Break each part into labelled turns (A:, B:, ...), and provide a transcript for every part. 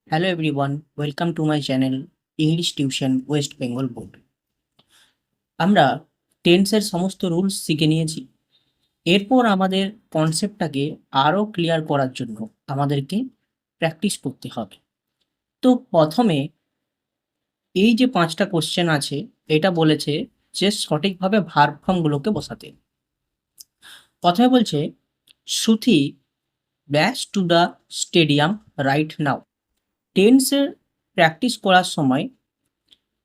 A: Hello everyone, welcome to my channel English Tuition West Bengal Board. আমরা টেন্সের সমস্ত rules শিখে নিয়েছি। এরপর আমাদের কনসেপ্টটাকে আরও ক্লিয়ার করার জন্য আমাদেরকে প্র্যাকটিস করতে হবে। তো প্রথমে এই যে 5টা কোশ্চেন আছে, এটা বলেছে যে সঠিকভাবে ভার্ব ফর্মগুলোকে বসাতে। প্রথমে বলছে শ্রুতি ব্যাশ টু দ্য স্টেডিয়াম রাইট নাও। টেন্সের প্র্যাকটিস করার সময়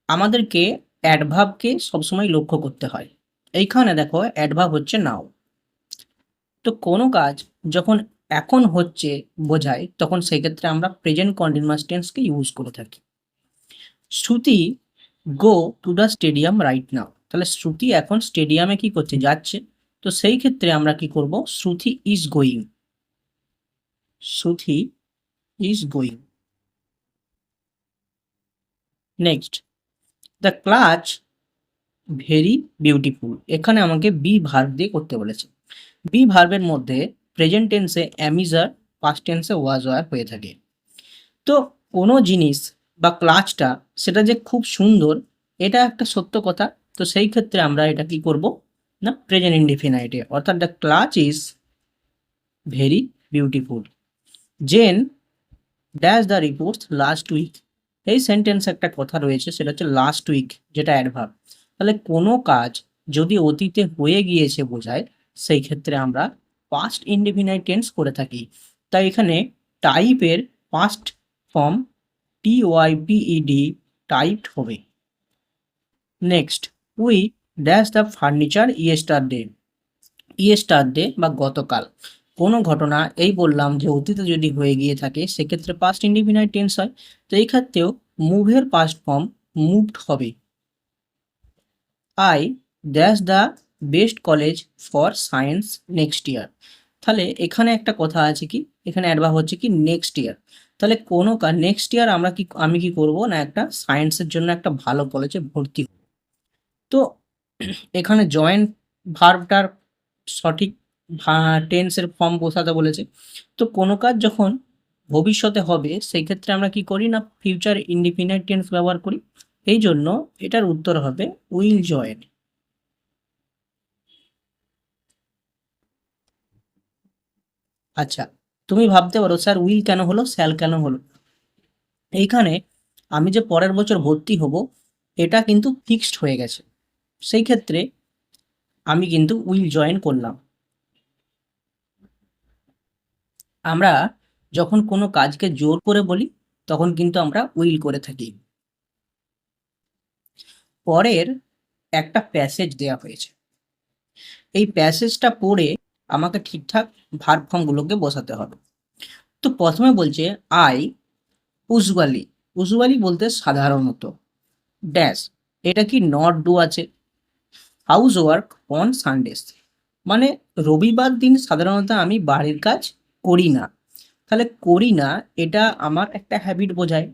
A: আমাদেরকে অ্যাডভার্বকে সবসময় লক্ষ্য করতে হয়। এইখানে দেখো অ্যাডভার্ব হচ্ছে নাও। তো কোনো কাজ যখন এখন হচ্ছে বোঝায়, তখন সেক্ষেত্রে আমরা প্রেজেন্ট কন্টিনিউয়াস টেন্সকে ইউজ করে থাকি। Shruti go to the stadium right now, তাহলে শ্রুতি এখন স্টেডিয়ামে কি করছে, যাচ্ছে। তো সেই ক্ষেত্রে আমরা কি করব, Shruti is going. Shruti is going. Next, the clutch very beautiful. এখানে আমাকে বি ভার্ব দিয়ে করতে বলেছে। বি ভার্বের মধ্যে প্রেজেন্ট টেন্সে অ্যামিজার, পাস্ট টেন্সে ওয়াজ ওয়ার হয়ে থাকে। তো কোনো জিনিস বা ক্লাচটা সেটা যে খুব সুন্দর, এটা একটা সত্য কথা। তো সেই ক্ষেত্রে আমরা এটা কি করব না, প্রেজেন্ট ইনডিফিনাইটে, অর্থাৎ the clutch is very beautiful. Jen dash the reports last week. এই সেন্টেন্সে একটা কথা রয়েছে, সেটা হচ্ছে লাস্ট উইক, যেটা অ্যাডভার্ব। তাহলে কোনো কাজ যদি অতীতে হয়ে গিয়েছে বোঝায়, সেই ক্ষেত্রে আমরা পাস্ট ইনডিফিনাইট টেন্স করে থাকি। তাই এখানে টাইপের পাস্ট ফর্ম টিওয়াইপিইডি, টাইপড হবে। Next, we dash the furniture yesterday. Yesterday বা গতকাল, কোনো ঘটনা এই বললাম যে অতীতে যদি হয়ে গিয়ে থাকে, সেক্ষেত্রে পাস্ট ইনডিফিনাইট টেন্স হয়। তো এই ক্ষেত্রেও মুভের পাস্ট ফর্ম মুভড হবে। I dash the best college for science next year. তাহলে এখানে একটা কথা আছে কি, এখানে অ্যাডভার্ব হচ্ছে কি নেক্সট ইয়ার। তাহলে কোনো নেক্সট ইয়ার আমি কি করব না, একটা সায়েন্সের জন্য একটা ভালো কলেজে ভর্তি হব। তো এখানে জয়েন্ট ভার্বটার সঠিক টেন্সের ফর্ম বসাতে বলেছে। তো কোনো কাজ যখন ভবিষ্যতে হবে, সেই ক্ষেত্রে আমরা কি করি না, ফিউচার ইনডিফিনাইট টেন্স ব্যবহার করি। এই জন্য এটার উত্তর হবে উইল জয়েন। আচ্ছা, তুমি ভাবতে পারো স্যার উইল কেন হলো, শ্যাল কেন হলো। এইখানে আমি যে পরের বছর ভর্তি হব, এটা কিন্তু ফিক্সড হয়ে গেছে। সেই ক্ষেত্রে আমি কিন্তু উইল জয়েন করলাম। আমরা যখন কোনো কাজকে জোর করে বলি, তখন কিন্তু আমরা উইল করে থাকি। পরের একটা প্যাসেজ দেয়া হয়েছে, এই প্যাসেজটা পড়ে আমাকে ঠিকঠাক ভার্ব ফর্মগুলোকে বসাতে হবে। তো প্রথমে বলছে আই উজুয়ালি। উজুয়ালি বলতে সাধারণত, ড্যাশ, এটা কি নট ডু আছে, হাউস ওয়ার্ক অন সানডেস, মানে রবিবার দিন সাধারণত আমি বাড়ির কাজ করি না। তাহলে করি না, এটা আমার একটা হ্যাবিট বোঝায়।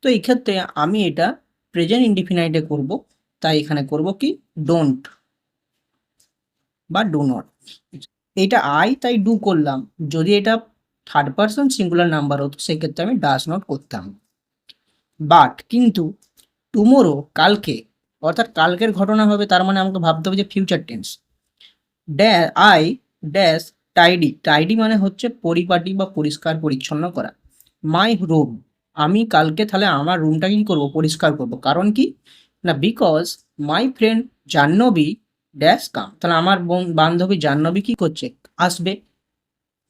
A: তো এই ক্ষেত্রে আমি এটা প্রেজেন্ট ইনডিফিনাইটে করব। তাই এখানে করব কি, ডোন্ট বা ডু নট। এটা আই তাই ডু করলাম। যদি এটা থার্ড পার্সন সিঙ্গুলার নাম্বার হতো, সেক্ষেত্রে আমি ডাজ নট করতাম। বাট কিন্তু টুমোরো কালকে, অর্থাৎ কালকের ঘটনা হবে, তার মানে আমাকে ভাবতে হবে যে future tense. I dash tidy. Tidy মানে হচ্ছে পরিপাটি বা পরিষ্কার পরিচ্ছন্ন করা। মাই রুম, আমি কালকে তাহলে আমার রুমটাকে কি করবো, পরিষ্কার করব। কারণ কি না, because my friend Jahnavi dash come. তাহলে আমার বান্ধবী জাহ্নবী কি করছে, আসবে।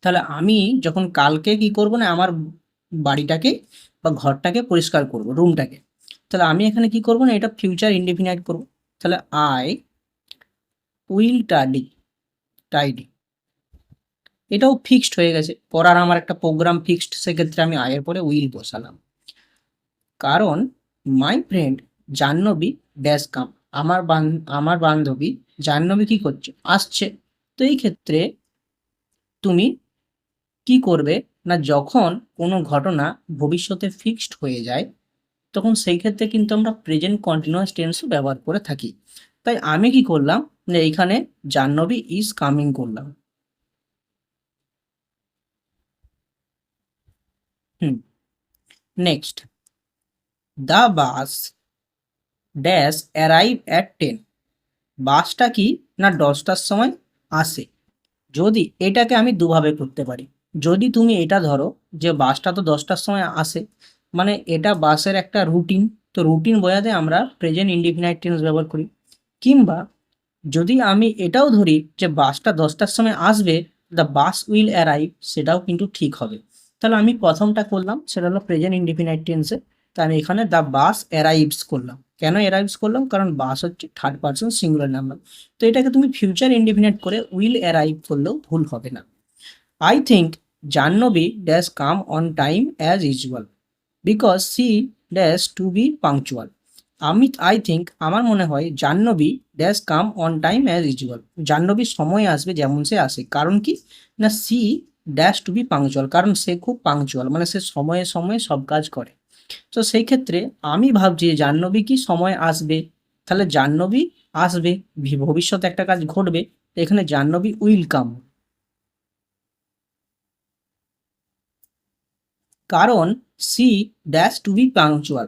A: তাহলে আমি যখন কালকে কি করব না, আমার বাড়িটাকে বা ঘরটাকে পরিষ্কার করব, রুমটাকে। তাহলে আমি এখানে কি করব না, এটা ফিউচার ইনডিফিনাইট করব। তাহলে আই উইল টাইডি, এটাও ফিক্সড হয়ে গেছে। পড়ার আমার একটা প্রোগ্রাম ফিক্সড, সেক্ষেত্রে আমি আয়ের পরে উইল বসালাম। কারণ my friend Jahnavi dash come, আমার বান্ধবী জাহ্নবী কি করছে, আসছে। তো এই ক্ষেত্রে তুমি কি করবে না, যখন কোনো ঘটনা ভবিষ্যতে ফিক্সড হয়ে যায়, তখন সেই ক্ষেত্রে কিন্তু আমরা প্রেজেন্ট কন্টিনিউয়াস টেন্সও ব্যবহার করে থাকি। তাই আমি কি করলাম, যে এইখানে জাহ্নবী ইজ কামিং করলাম। Hmm. Next, the bus dash arrive at 10। বাসটা কি না 10টার সময় আসে। যদি এটাকে আমি দুভাবে করতে পারি, যদি তুমি এটা ধরো যে বাসটা তো 10টার সময় আসে, মানে এটা বাসের একটা রুটিন, তো রুটিন বোঝাতে আমরা প্রেজেন্ট ইনডিফিনাইট টেন্স ব্যবহার করি। কিংবা যদি আমি এটাও ধরি যে বাসটা 10টার সময় আসবে, দ্য বাস উইল অ্যারাইভ, সেটাও কিন্তু ঠিক হবে। তাহলে আমি প্রথমটা করলাম সেটা হলো প্রেজেন্ট ইনডিফিনাইট টেন্সে, তাই আমি এখানে দ্য বাস অ্যারাইভস করলাম। কেন অ্যারাইভস করলাম? কারণ বাস হচ্ছে থার্ড পার্সন সিঙ্গুলার নাম্বার, তো এটাকে তুমি ফিউচার ইনডিফিনাইট করে উইল অ্যারাইভ করলেও ভুল হবে না। I think Jahnavi dash come on time as usual because she dash to be punctual. I think আমার মনে হয় Jahnavi dash come on time as usual, Jahnavi সময় আসবে যেমন সে আসে। কারণ কি না she dash to be punctual, কারণ সে খুব পাংচুয়াল, মানে সে সময়ে সময়ে সব কাজ করে। তো সেই ক্ষেত্রে আমি ভাবছি জাহ্নবী কি সময় আসবে, তাহলে জাহ্নবী আসবে, ভবিষ্যতে একটা কাজ ঘটবে, তো এখানে জাহ্নবী উইল কাম। কারণ she dash to be punctual,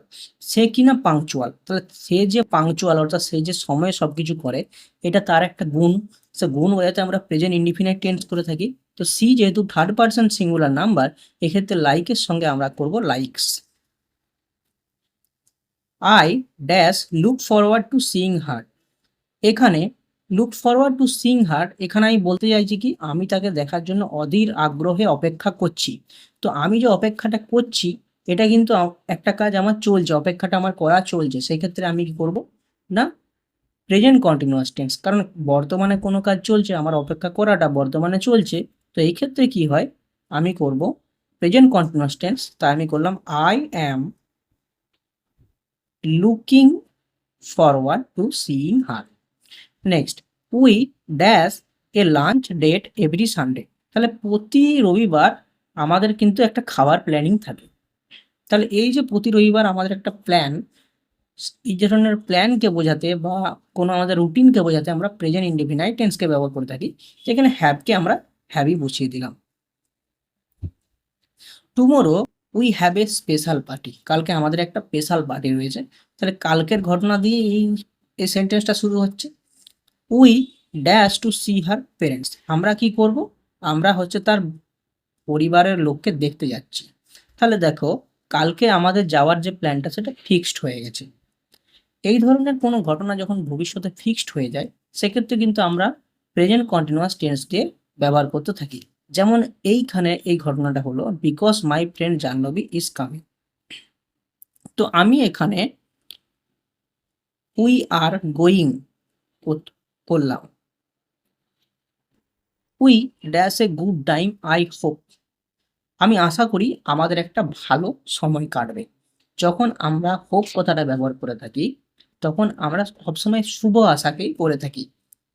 A: সে কিনা পাংচুয়াল, তাহলে সে যে পাংচুয়াল অর্থাৎ সে যে সময়ে সব কিছু করে, এটা তার একটা গুণ। সে গুণ বোঝাতে আমরা প্রেজেন্ট ইনডিফিনাইট টেন্স করে থাকি। তো সি যেহেতু থার্ড পার্সন সিঙ্গুলার নাম্বার, এক্ষেত্রে লাইকের সঙ্গে আমরা করব likes. I dash look forward to seeing her, এখানে look forward to seeing her, এখানে আমি বলতে চাইছি কি আমি তাকে দেখার জন্য অধীর আগ্রহে অপেক্ষা করছি। তো আমি যে অপেক্ষাটা করছি, এটা কিন্তু একটা কাজ আমার চলছে, অপেক্ষাটা আমার করা চলছে, সেই ক্ষেত্রে আমি কি করব না প্রেজেন্ট কন্টিনিউয়াস টেন্স, কারণ বর্তমানে কোনো কাজ চলছে, আমার অপেক্ষা করাটা বর্তমানে চলছে। তো এই ক্ষেত্রে কি হয়, আমি করব প্রেজেন্ট কন্টিনিউয়াস টেন্স, তাই আমি করলাম I am looking forward to seeing her. Next, we dash a lunch date every Sunday, তাহলে প্রতি রবিবার আমাদের কিন্তু একটা খাবার প্ল্যানিং থাকে। তাহলে এই যে প্রতি রবিবার আমাদের একটা প্ল্যান, এই ধরনের প্ল্যানকে বোঝাতে বা কোনো আমাদের রুটিনকে বোঝাতে আমরা প্রেজেন্ট ইনডিফিনাইট টেন্সকে ব্যবহার করে থাকি, যেখানে হ্যাভকে আমরা হ্যাভই বসিয়ে দিলাম। Tomorrow we have a special party, কালকে আমাদের একটা স্পেশাল পার্টি রয়েছে। তাহলে কালকের ঘটনা দিয়ে এই সেন্টেন্সটা শুরু হচ্ছে। We dash to see her parents, আমরা কি করব, আমরা হচ্ছে তার পরিবারের লোককে দেখতে যাচ্ছি। তাহলে দেখো কালকে আমাদের যাওয়ার যে প্ল্যানটা সেটা ফিক্সড হয়ে গেছে। এই ধরনের কোনো ঘটনা যখন ভবিষ্যতে ফিক্সড হয়ে যায়, সেক্ষেত্রে কিন্তু আমরা প্রেজেন্ট কন্টিনিউয়াস টেন্স দিয়ে ব্যবহার করতে থাকি। যেমন এইখানে এই ঘটনাটা হলো because my friend Jahnavi is coming, তো আমি এখানে উই আর গোয়িং করলাম। We dash a good time I hope, আমি আশা করি আমাদের একটা ভালো সময় কাটবে। যখন আমরা হোপ কথাটা ব্যবহার করে থাকি, তখন আমরা সবসময় শুভ আশাকেই করে থাকি।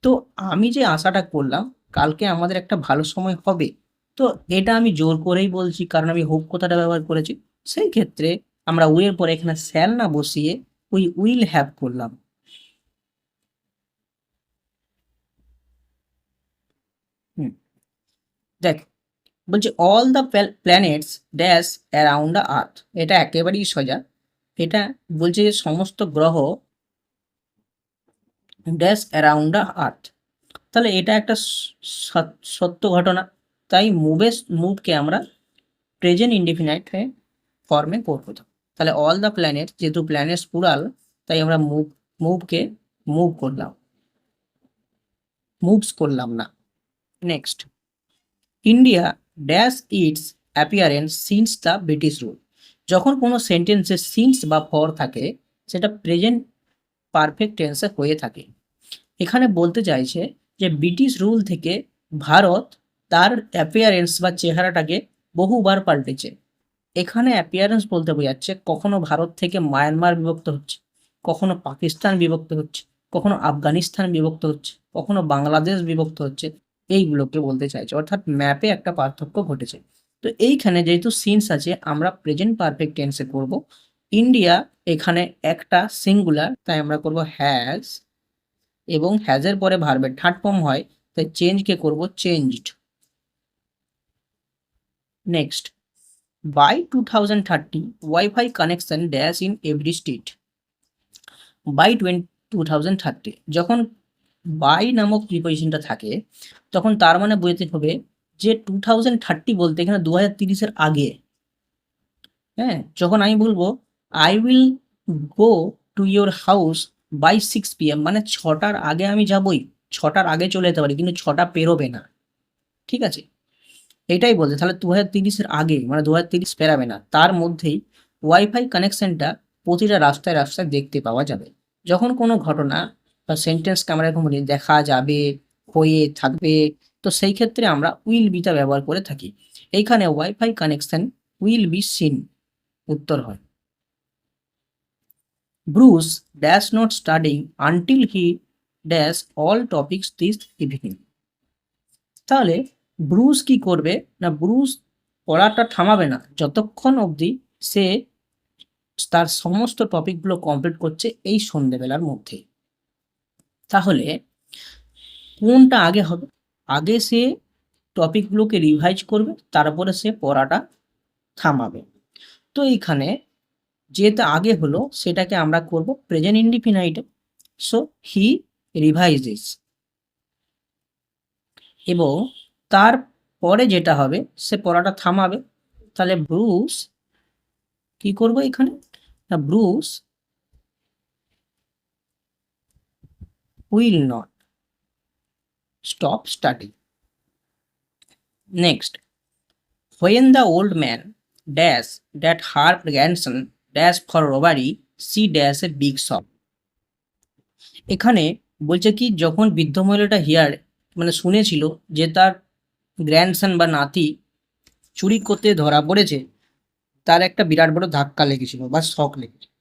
A: তো আমি যে আশাটা করলাম কালকে আমাদের একটা ভালো সময় হবে, তো এটা আমি জোর করেই বলছি, কারণ আমি হোপ কথাটা ব্যবহার করেছি। সেই ক্ষেত্রে আমরা উইয়ের পরে এখানে শ্যাল না বসিয়ে উই উইল হ্যাভ করলাম। হুম, দেখ, বলছে all the planets dash around the earth, এটা একেবারেই সোজা। এটা বলছে যে সমস্ত গ্রহ ড্যাশ অ্যারাউন্ড দ্য আর্থ, তাহলে এটা একটা সত্য ঘটনা। তাই মুভকে আমরা প্রেজেন্ট ইনডিফিনাইট ফর্মে করবো। তাহলে অল দ্য প্ল্যানেট, যেহেতু প্ল্যানেটস প্লুরাল, তাই আমরা মুভকে মুভ করলাম, মুভস করলাম না। Next, India dash it's appearance since the British rule, যখন কোনো সেন্টেন্সে সিন্স বা ফর থাকে, সেটা প্রেজেন্ট পারফেক্ট টেন্সে হয়ে থাকে। এখানে বলতে চাইছে যে ব্রিটিশ রুল থেকে ভারত তার অ্যাপিয়ারেন্স বা চেহারাটাকে বহুবার পাল্টেছে। এখানে অ্যাপিয়ারেন্স বলতে বোঝাচ্ছে কখনো ভারত থেকে মায়ানমার বিভক্ত হচ্ছে, কখনো পাকিস্তান বিভক্ত হচ্ছে, কখনো আফগানিস্তান বিভক্ত হচ্ছে, কখনো বাংলাদেশ বিভক্ত হচ্ছে, এইগুলোকে বলতে চাইছে, অর্থাৎ ম্যাপে একটা পার্থক্য ঘটেছে। তো এইখানে যেহেতু সিন্স আছে আমরা প্রেজেন্ট পারফেক্ট টেন্সে করব। ইন্ডিয়া এখানে একটা সিঙ্গুলার, তাই আমরা করব হ্যাজ, এবং হ্যাজের পরে ভার্বের থার্ড ফর্ম হয়, তাই চেঞ্জকে করব changed. Next, by 2030 wifi connection dash in every street by 2030। যখন বাই নামক প্রিপোজিশনটা থাকে তখন তার মানে বোঝাতে হবে যে 2030 বলতে এখানে 2030-এর আগে। হ্যাঁ, যখন আমি বলবো I will go to your house by 6 PM, মানে 6টার আগে আমি যাবই, 6টার আগে চলে যেতে পারি কিন্তু 6টা পেরোবে না। ঠিক আছে, এটাই বলছে। তাহলে 2030-এর আগে মানে 2030 পেরাবে না, তার মধ্যেই ওয়াইফাই কানেকশনটা প্রতিটা রাস্তায় রাস্তায় দেখতে পাওয়া যাবে। যখন কোনো ঘটনা বা সেন্টেন্সকে আমরা এরকম বলি দেখা যাবে, হয়ে থাকবে, তো সেই ক্ষেত্রে আমরা উইল বিটা ব্যবহার করে থাকি। এইখানে wifi connection will be seen উত্তর হয়। Bruce dash not studying until he dash all topics this evening. তাহলে ব্রুস কি করবে না, ব্রুস পড়াটা থামাবে না যতক্ষণ অবধি সে তার সমস্ত টপিকগুলো কমপ্লিট করছে এই সন্ধ্যেবেলার মধ্যে। তাহলে কোনটা আগে হবে? আগে সে টপিকগুলোকে রিভাইজ করবে, তারপরে সে পড়াটা থামাবে। তো এইখানে যেটা আগে হলো সেটাকে আমরা করব প্রেজেন্ট ইনডিফিনাইটে। সো হি রিভাইজেস, এবং তার পরে যেটা হবে সে পড়াটা থামাবে। তাহলে ব্রুস কি করবো এখানে না, Bruce will not stop study. Next, when the old man dash that her grandson dash for robbery she dash a big shop। এখানে বলছে কি, যখন বৃদ্ধ মহিলাটা হিয়ার মানে শুনেছিল যে তার গ্র্যান্ডসন বা নাতি চুরি করতে ধরা পড়েছে, তার একটা বিরাট বড় ধাক্কা লেগেছিল বা শক লেগেছিল।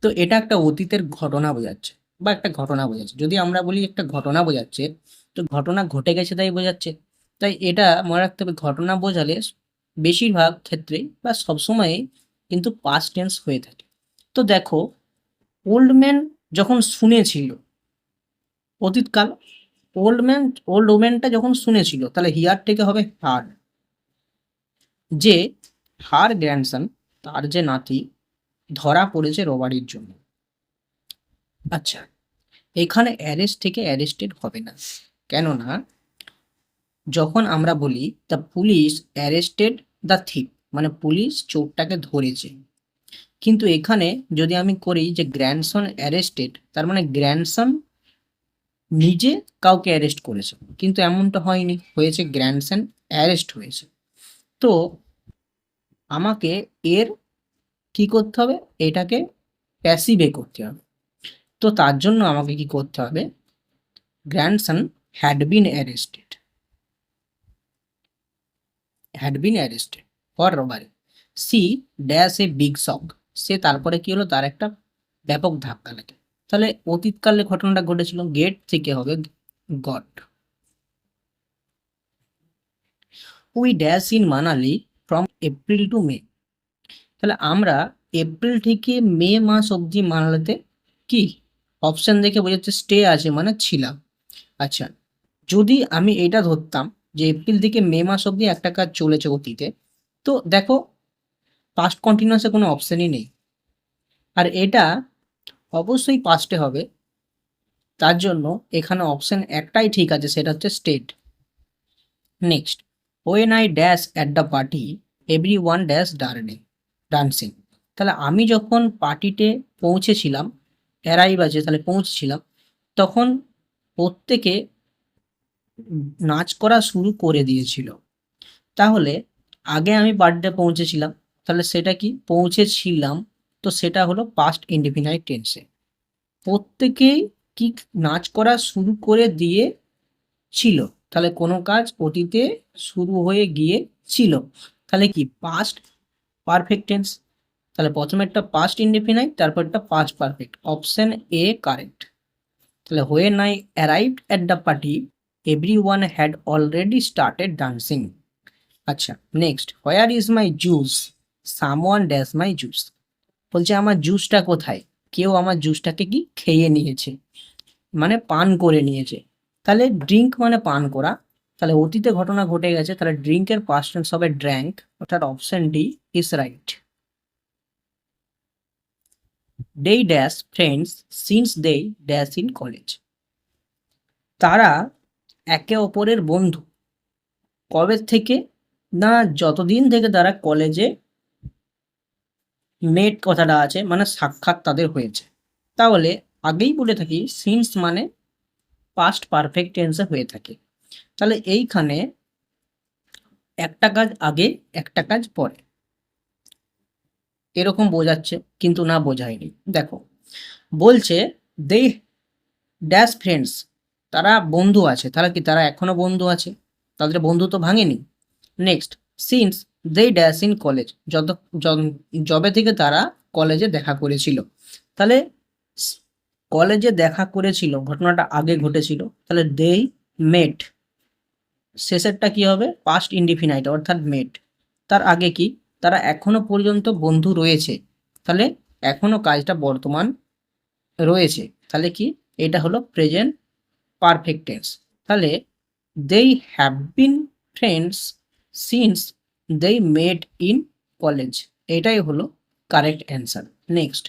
A: তো এটা একটা অতীতের ঘটনা বোঝাচ্ছে বা একটা ঘটনা বোঝাচ্ছে। যদি আমরা বলি একটা ঘটনা বোঝাচ্ছে, তো ঘটনা ঘটে গেছে তাই বোঝাচ্ছে। তাই এটা মনে রাখতে হবে, ঘটনা বোঝালে বেশিরভাগ ক্ষেত্রেই বা সবসময়ই কিন্তু পাস্ট টেন্স হয়ে থাকে। তো দেখো, ওল্ড ম্যান যখন শুনেছিল, অতীতকাল, ওল্ড ওম্যানটা যখন শুনেছিল, তাহলে হিয়ার থেকে হবে হার, যে হার গ্র্যান্ডসন তার যে নাতি ধরা পড়েছে রবারির জন্য। আচ্ছা, এখানে অ্যারেস্ট থেকে অ্যারেস্টেড হবে না, কেননা যখন আমরা বলি the police arrested the thief, মানে পুলিশ চোরটাকে ধরেছে। কিন্তু এখানে যদি আমি করি যে গ্র্যান্ডসন অ্যারেস্টেড, তার মানে গ্র্যান্ডসন নিজে কাউকে অ্যারেস্ট করেছে, কিন্তু এমনটা হয়নি, হয়েছে গ্র্যান্ডসন অ্যারেস্ট হয়েছে। তো আমাকে এর কি করতে হবে, এটাকে প্যাসিভে করতে হবে। তো তার জন্য আমাকে কি করতে হবে, grandson had been arrested, for robbery she dash a big shock. সে তারপরে কি হলো, তার একটা ব্যাপক ধাক্কা লাগে। তাহলে অতীতকালে ঘটনাটা ঘটেছিল, গেট থেকে হবে got. We dash in Manali from April to May. তাহলে আমরা এপ্রিল থেকে মে মাস অবধি মানালিতে কি অপশন দেখে বোঝাচ্ছে স্টে আছে মানে ছিলাম। আচ্ছা, যদি আমি এটা ধরতাম যে এপ্রিল থেকে মে মাস অবধি একটা কাজ চলেছে অতীতে, তো দেখো পাস্ট কন্টিনিউয়াসে কোনো অপশনই নেই, আর এটা অবশ্যই পাস্টে হবে। তার জন্য এখানে অপশন একটাই ঠিক আছে, সেটা হচ্ছে state. Next, when I dash at the party everyone dash dancing. তাহলে আমি যখন পার্টিতে পৌঁছেছিলাম, অ্যারাইভ আছে তাহলে পৌঁছেছিলাম, তখন প্রত্যেকে নাচ করা শুরু করে দিয়েছিল। তাহলে আগে আমি পার্টিতে পৌঁছেছিলাম, তাহলে সেটা কি পৌঁছেছিলাম, তো সেটা হলো পাস্ট ইনডিফিনাইট টেন্সে। প্রত্যেকেই কি নাচ করা শুরু করে দিয়েছিল, তাহলে কোনো কাজ অতীতে শুরু হয়ে গিয়েছিল, তাহলে কি পাস্ট পারফেক্ট টেন্স। তাহলে প্রথমে একটা পাস্ট ইনডিফিনাইট, তারপর একটা past perfect, option A correct. তাহলে when I arrived at the party everyone had already started dancing. আচ্ছা, next, where is my juice someone dash my juice. বলছে আমার জুসটা কোথায়, কেউ আমার জুসটাকে কি খেয়ে নিয়েছে, মানে পান করে নিয়েছে। তাহলে ড্রিঙ্ক মানে পান করা, তাহলে অতীতে ঘটনা ঘটে গেছে, তাহলে ড্রিঙ্কের পাস্ট টেন্স হবে ড্র্যাঙ্ক, অর্থাৎ option D is right. They dash friends since they dash in college. তারা একে অপরের বন্ধু কবে থেকে? না, যতদিন থেকে তারা কলেজে মেট কথাটা আছে, মানে সাক্ষাৎ তাদের হয়েছে। তাহলে আগেই বলে থাকি সিন্স মানে পাস্ট পারফেক্ট টেন্সে হয়ে থাকে। তাহলে এইখানে একটা কাজ আগে একটা কাজ পরে, এরকম বোঝাচ্ছে কিন্তু না, বোঝায়নি। দেখো বলছে দে ড্যাশ ফ্রেন্ডস, তারা বন্ধু আছে, তাহলে কি তারা এখনো বন্ধু আছে, তাদের বন্ধু তো ভাঙেনি। Next since they dash in college, যবে থেকে তারা কলেজে দেখা করেছিল। তাহলে কলেজে দেখা করেছিল ঘটনাটা আগে ঘটেছিল, তাহলে দে মেট, শেষেরটা কি হবে? পাস্ট ইনডিফিনাইট অর্থাৎ মেট। তার আগে কি? তারা এখনো পর্যন্ত বন্ধু রয়েছে, তাহলে এখনো কাজটা বর্তমান রয়েছে, তাহলে কি এটা হলো প্রেজেন্ট পারফেক্ট টেন্স। তাহলে they have been friends since they met in college, এটাই হলো correct answer. Next,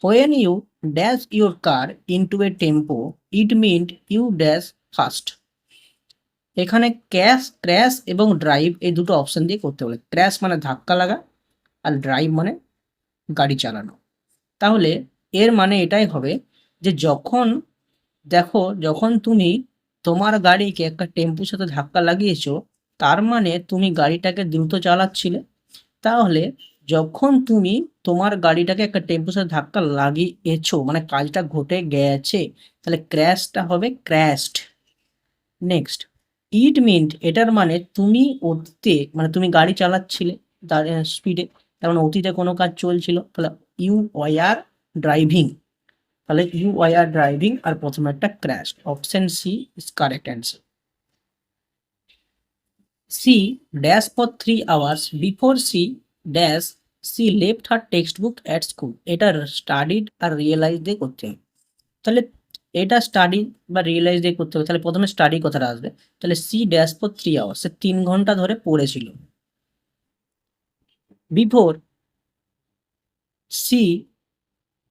A: when you dash your car into a tempo it meant you dash fast। এখানে ক্র্যাশ এবং ড্রাইভ এই দুটো অপশন দিয়ে করতে বলে। ক্র্যাশ মানে ধাক্কা লাগা, আর ড্রাইভ মানে গাড়ি চালানো। তাহলে এর মানে এটাই হবে যে যখন তুমি তোমার গাড়িকে একটা টেম্পুর সাথে ধাক্কা লাগিয়েছো, তার মানে তুমি গাড়িটাকে দ্রুত চালাচ্ছিলে। তাহলে যখন তুমি তোমার গাড়িটাকে একটা টেম্পুর সাথে ধাক্কা লাগিয়েছো মানে কাজটা ঘটে গেছে, তাহলে ক্র্যাশটা হবে ক্র্যাশড। নেক্সট, ইট মিন্ট, এটার মানে তুমি অতীতে মানে তুমি গাড়ি চালাচ্ছিলে তার স্পিডে, তার মানে অতীতে কোনো কাজ চলছিল, তাহলে ইউ ওয়ার ড্রাইভিং, তাহলে ইউ ওয়ার ড্রাইভিং আর প্রথমে একটা crash, option C is correct answer. She dash for 3 hours before she left her textbook at school, এটা স্টাডিড আর রিয়েলাইজ দিয়ে করতে হবে। তাহলে এটা স্টাডি বা রিয়েলাইজ দিয়ে করতে হবে, তাহলে প্রথমে স্টাডি কথাটা আসবে। তাহলে সি ড্যাশ ফর 3 hours, সে 3 ঘন্টা ধরে পড়েছিল। বিফোর সি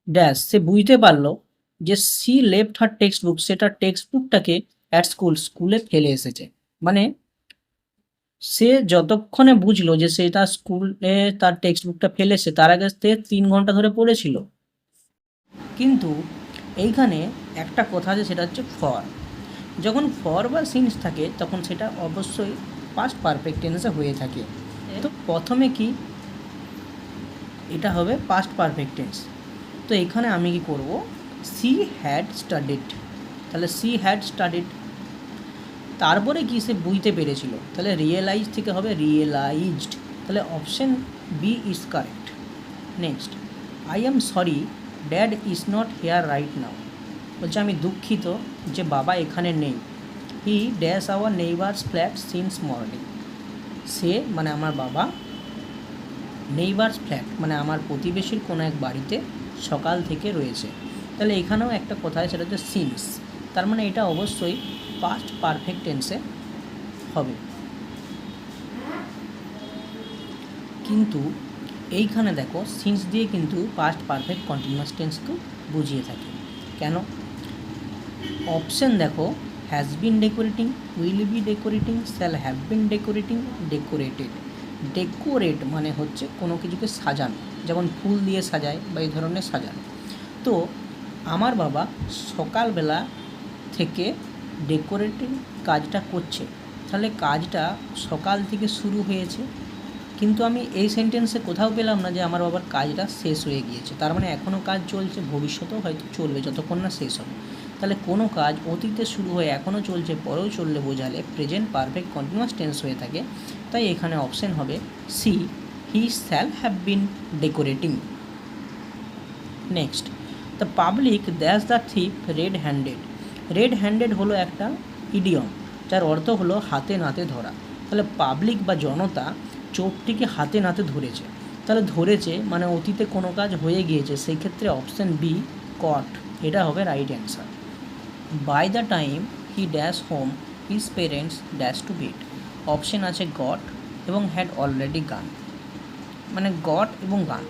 A: ড্যাশ, সে বুঝতে পারলো যে C left her text book, সেটা টেক্সট বুকটাকে অ্যাট স্কুলে ফেলে এসেছে। মানে সে যতক্ষণে বুঝলো যে সে তার স্কুলে তার টেক্সট বুকটা ফেলেছে, তার আগে সে 3 ঘন্টা ধরে পড়েছিল। কিন্তু এইখানে একটা কথা আছে, সেটা হচ্ছে ফর। যখন ফর বা সিন্স থাকে তখন সেটা অবশ্যই পাস্ট পারফেক্ট টেন্সে হয়ে থাকে। তো প্রথমে কি এটা হবে পাস্ট পারফেক্ট টেন্স। তো এখানে আমি কি করব, সি হ্যাড স্টাডিড, তাহলে সি হ্যাড স্টাডিড, তারপরে কি সে বুঝতে পেরেছিল, তাহলে রিয়েলাইজ থেকে হবে রিয়েলাইজড, তাহলে option B is correct. Next, I am sorry dad is not here right now, বলছে আমি দুঃখিত যে বাবা এখানে নেই। He dash our neighbours flat since morning, সে মানে আমার বাবা নেইবার্স ফ্ল্যাট মানে আমার প্রতিবেশীর কোনো এক বাড়িতে সকাল থেকে রয়েছে। তাহলে এখানেও একটা কথা সেটা হচ্ছে সিন্স, তার মানে এটা অবশ্যই পাস্ট পারফেক্ট টেন্সে হবে। কিন্তু এইখানে দেখো সিন্স দিয়ে কিন্তু পাস্ট পারফেক্ট কন্টিনিউয়াস টেন্সকেও বুঝিয়ে থাকে। কেন? অপশন দেখো, has been decorating, will be decorating, shall have been decorating, decorated. Decorate মানে হচ্ছে কোনো কিছুকে সাজানো, যেমন ফুল দিয়ে সাজায় বা এই ধরনের সাজানো। তো আমার বাবা সকালবেলা থেকে ডেকোরেটিং কাজটা করছে, তাহলে কাজটা সকাল থেকে শুরু হয়েছে, কিন্তু আমি এই সেন্টেন্সে কোথাও পেলাম না যে আমার বাবার কাজটা শেষ হয়ে গিয়েছে। তার মানে এখনও কাজ চলছে, ভবিষ্যতেও হয়তো চলবে যতক্ষণ না শেষ হবে। তাহলে কোনো কাজ অতীতে শুরু হয়ে এখনও চলছে, পরেও চললে বোঝালে প্রেজেন্ট পারফেক্ট কন্টিনিউয়াস টেন্স হয়ে থাকে। তাই এখানে অপশন হবে C, he shall have been decorating. Next, the public dash the thief red handed. Red handed হলো একটা ইডিয়ম, যার অর্থ হলো হাতে নাতে ধরা। তাহলে পাবলিক বা জনতা চোরটিকে হাতে নাতে ধরেছে, তাহলে ধরেছে মানে অতীতে কোনো কাজ হয়ে গিয়েছে, সেই ক্ষেত্রে অপশান বি কট, এটা হবে right answer. By the time he dash home his parents dash to bed. Option আছে গট এবং হ্যাড অলরেডি গান, মানে গট এবং গান।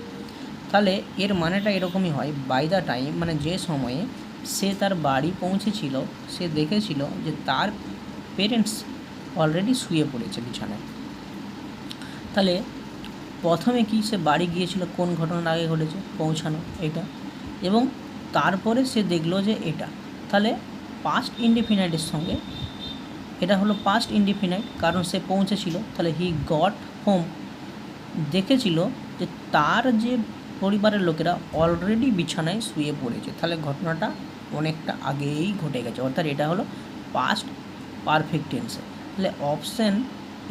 A: তাহলে এর মানেটা এরকমই হয়, বাই দ্য টাইম মানে যে সময়ে সে তার বাড়ি পৌঁছেছিল সে দেখেছিল যে তার পেরেন্টস অলরেডি শুয়ে পড়েছে বিছানায়। তাহলে প্রথমে কি সে বাড়ি গিয়েছিল, কোন ঘটনার আগে ঘটেছে, পৌঁছানো এটা, এবং তারপরে সে দেখলো যে এটা। তাহলে পাস্ট ইনডিফিনাইটের সঙ্গে এটা হলো পাস্ট ইনডিফিনাইট, কারণ সে পৌঁছেছিল। তাহলে হি গট হোম, দেখেছিল যে তার যে পরিবারের লোকেরা অলরেডি বিছানায় শুয়ে পড়েছে। তাহলে ঘটনাটা অনেকটা আগেই ঘটে গেছে, অর্থাৎ এটা হলো পাস্ট পারফেক্ট টেন্সে। তাহলে অপশান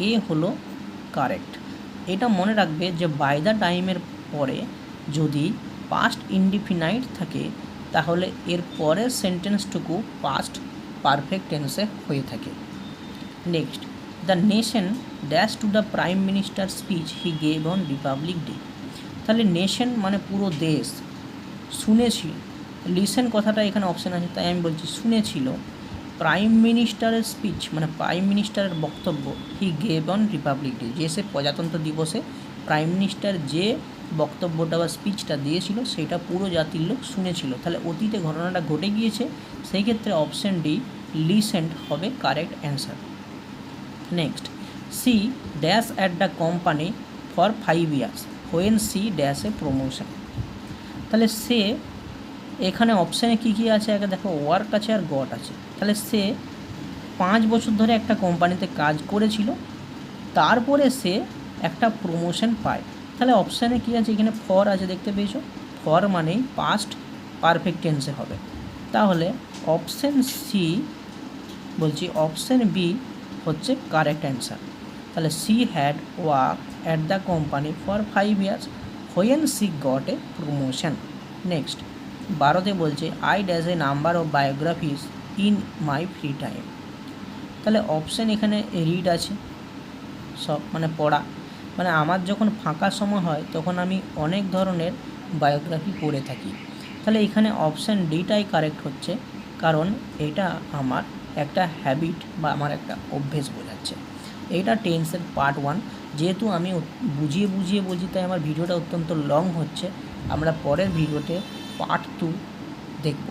A: এ হলো কারেক্ট। এটা মনে রাখবে যে বাই দ্য টাইমের পরে যদি পাস্ট ইনডিফিনাইট থাকে তাহলে এর পরের সেন্টেন্সটুকু পাস্ট পারফেক্ট টেন্সে হয়ে থাকে। Next, the nation dash to the prime minister speech he gave on Republic day. তাহলে নেশন মানে পুরো দেশ শুনেছিল, লিসেন কথাটা এখানে অপশান আছে তাই আমি বলছি শুনেছিল প্রাইম মিনিস্টারের স্পিচ মানে প্রাইম মিনিস্টারের বক্তব্য he gave on Republic day, যে সে প্রজাতন্ত্র দিবসে প্রাইম মিনিস্টার যে বক্তব্যটা বা স্পিচটা দিয়েছিল সেটা পুরো জাতির লোক শুনেছিল। তাহলে অতীতে ঘটনাটা ঘটে গিয়েছে, সেই ক্ষেত্রে অপশান ডি লিসেন্ট হবে correct answer. Next, she dash at the company for 5 years when she dash a promotion. তাহলে সে এখানে অপশানে কী কী আছে আগে দেখো, ওয়ার্ক আছে আর গট আছে। তাহলে সে 5 বছর ধরে একটা কোম্পানিতে কাজ করেছিল, তারপরে সে একটা প্রমোশন পায়। তাহলে অপশানে কী আছে, এখানে ফর আছে দেখতে পেয়েছো, ফর মানেই পাস্ট পারফেক্ট টেন্সে হবে। তাহলে অপশান সি বলছি, অপশান বি হচ্ছে কারেক্ট অ্যান্সার। তাহলে she had work at the company for 5 years when she got a promotion. Next, 12তে বলছে I does a number of biographies in my free time. তাহলে option এখানে read আছে, সব মানে পড়া, মানে আমার যখন ফাঁকা সময় হয় তখন আমি অনেক ধরনের বায়োগ্রাফি পড়ে থাকি। তাহলে এখানে অপশান ডিটাই কারেক্ট হচ্ছে, কারণ এটা আমার একটা হ্যাবিট বা আমার একটা অভ্যেস বোঝাচ্ছে। এইটা টেন্সের পার্ট 1, যেহেতু আমি বুঝিয়ে বুঝিয়ে বলছি তাই আমার ভিডিওটা অত্যন্ত লং হচ্ছে। আমরা পরের ভিডিওতে পার্ট 2 দেখব।